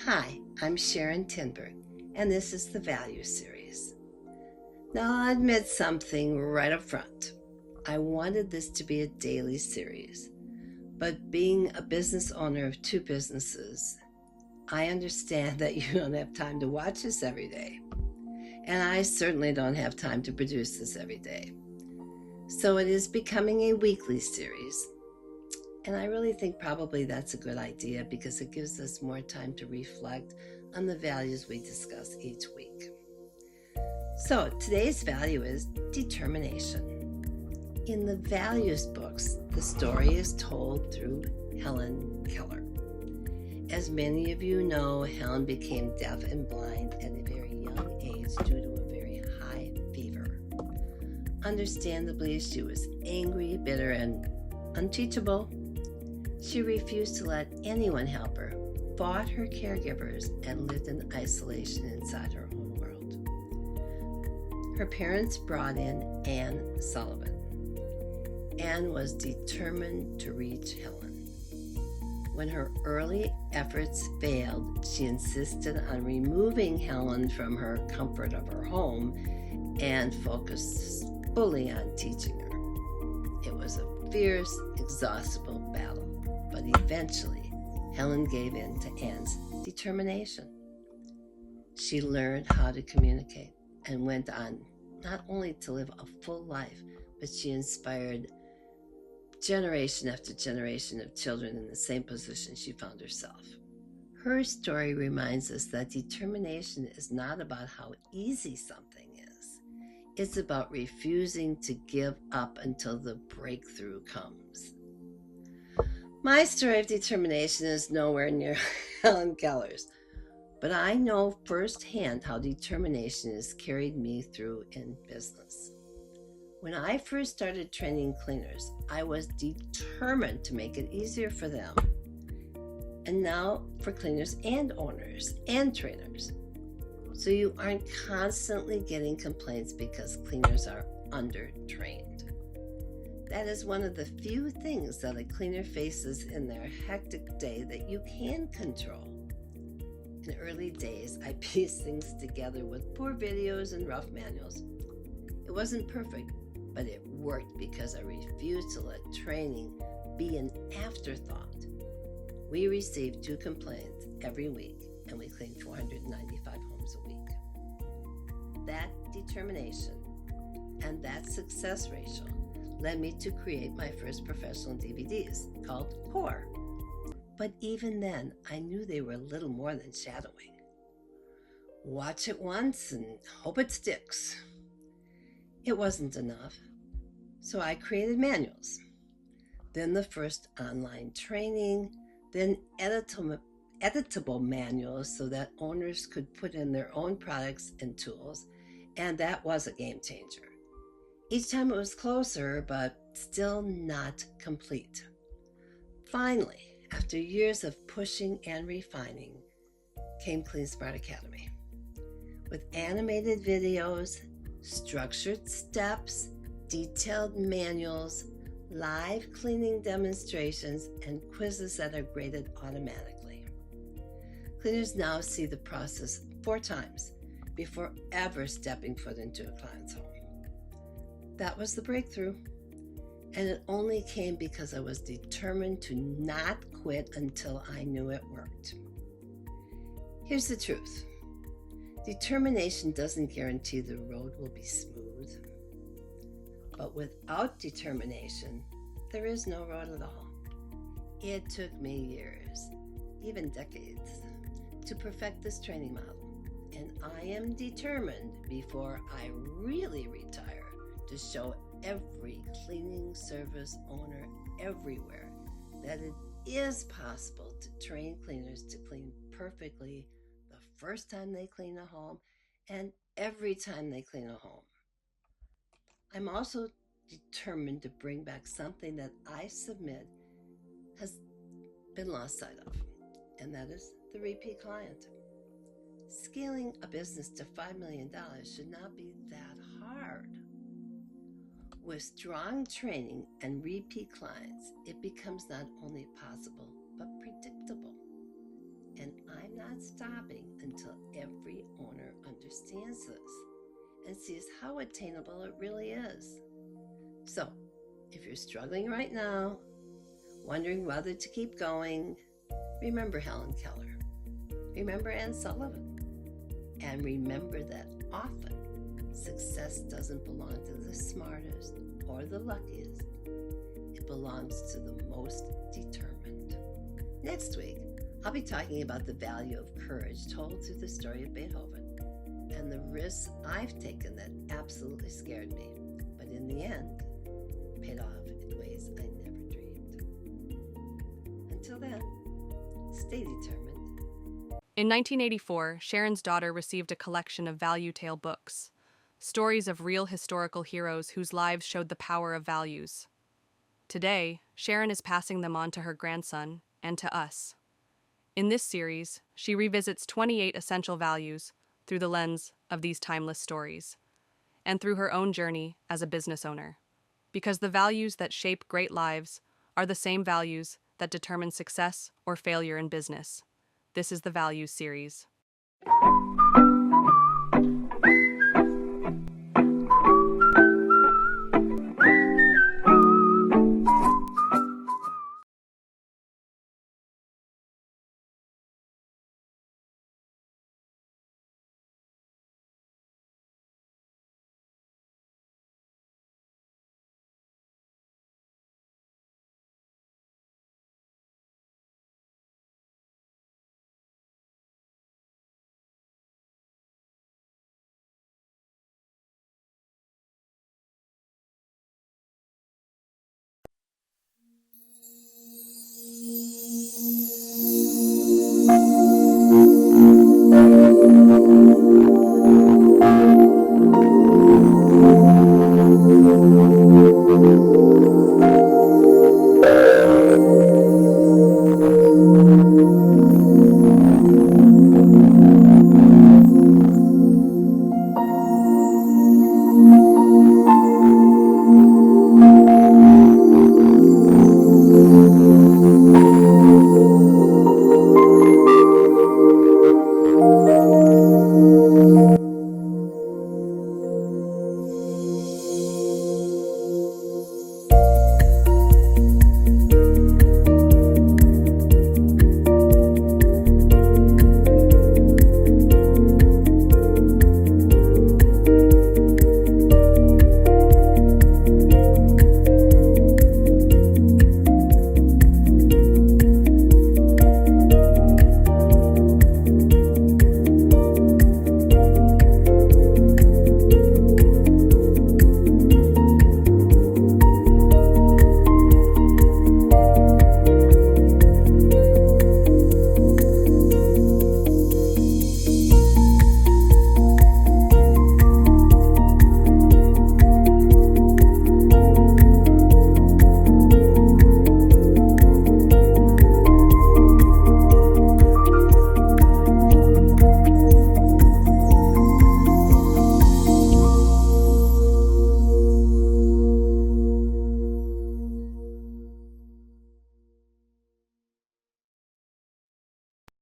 Hi, I'm Sharon Tinberg, and this is the Value Series. Now, I'll admit something right up front. I wanted this to be a daily series, but being a business owner of two businesses, I understand that you don't have time to watch this every day, and I certainly don't have time to produce this every day. So it is becoming a weekly series. And I really think probably that's a good idea because it gives us more time to reflect on the values we discuss each week. So today's value is determination. In the values books, the story is told through Helen Keller. As many of you know, Helen became deaf and blind at a very young age due to a very high fever. Understandably, she was angry, bitter, and unteachable. She refused to let anyone help her, fought her caregivers, and lived in isolation inside her own world. Her parents brought in Anne Sullivan. Anne was determined to reach Helen. When her early efforts failed, she insisted on removing Helen from her comfort of her home and focused fully on teaching her. It was a fierce, exhaustible battle. But eventually, Helen gave in to Anne's determination. She learned how to communicate and went on not only to live a full life, but she inspired generation after generation of children in the same position she found herself. Her story reminds us that determination is not about how easy something is. It's about refusing to give up until the breakthrough comes. My story of determination is nowhere near Helen Keller's, but I know firsthand how determination has carried me through in business. When I first started training cleaners, I was determined to make it easier for them, and now for cleaners and owners and trainers. So you aren't constantly getting complaints because cleaners are under-trained. That is one of the few things that a cleaner faces in their hectic day that you can control. In early days, I pieced things together with poor videos and rough manuals. It wasn't perfect, but it worked because I refused to let training be an afterthought. We received 2 complaints every week, and we cleaned 495 homes a week. That determination and that success ratio led me to create my first professional DVDs called Core. But even then, I knew they were a little more than shadowing. Watch it once and hope it sticks. It wasn't enough, so I created manuals. Then the first online training, then editable manuals so that owners could put in their own products and tools, and that was a game changer. Each time it was closer, but still not complete. Finally, after years of pushing and refining, came CleanSmart Academy. With animated videos, structured steps, detailed manuals, live cleaning demonstrations, and quizzes that are graded automatically. Cleaners now see the process 4 times before ever stepping foot into a client's home. That was the breakthrough, and it only came because I was determined to not quit until I knew it worked. Here's the truth. Determination doesn't guarantee the road will be smooth, but without determination, there is no road at all. It took me years, even decades, to perfect this training model, and I am determined before I really retire to show every cleaning service owner everywhere that it is possible to train cleaners to clean perfectly the first time they clean a home and every time they clean a home. I'm also determined to bring back something that I submit has been lost sight of, and that is the repeat client. Scaling a business to $5 million should not be that hard. With strong training and repeat clients, it becomes not only possible, but predictable. And I'm not not stopping until every owner understands this and sees how attainable it really is. So, if you're struggling right now, wondering whether to keep going, remember Helen Keller, remember Anne Sullivan, and remember that often success doesn't belong to the smartest or the luckiest. It belongs to the most determined. Next week, I'll be talking about the value of courage told through the story of Beethoven and the risks I've taken that absolutely scared me, but in the end, paid off in ways I never dreamed. Until then, stay determined. In 1984, Sharon's daughter received a collection of value tale books, stories of real historical heroes whose lives showed the power of values. Today, Sharon is passing them on to her grandson and to us. In this series, she revisits 28 essential values through the lens of these timeless stories, and through her own journey as a business owner. Because the values that shape great lives are the same values that determine success or failure in business. This is the Values series.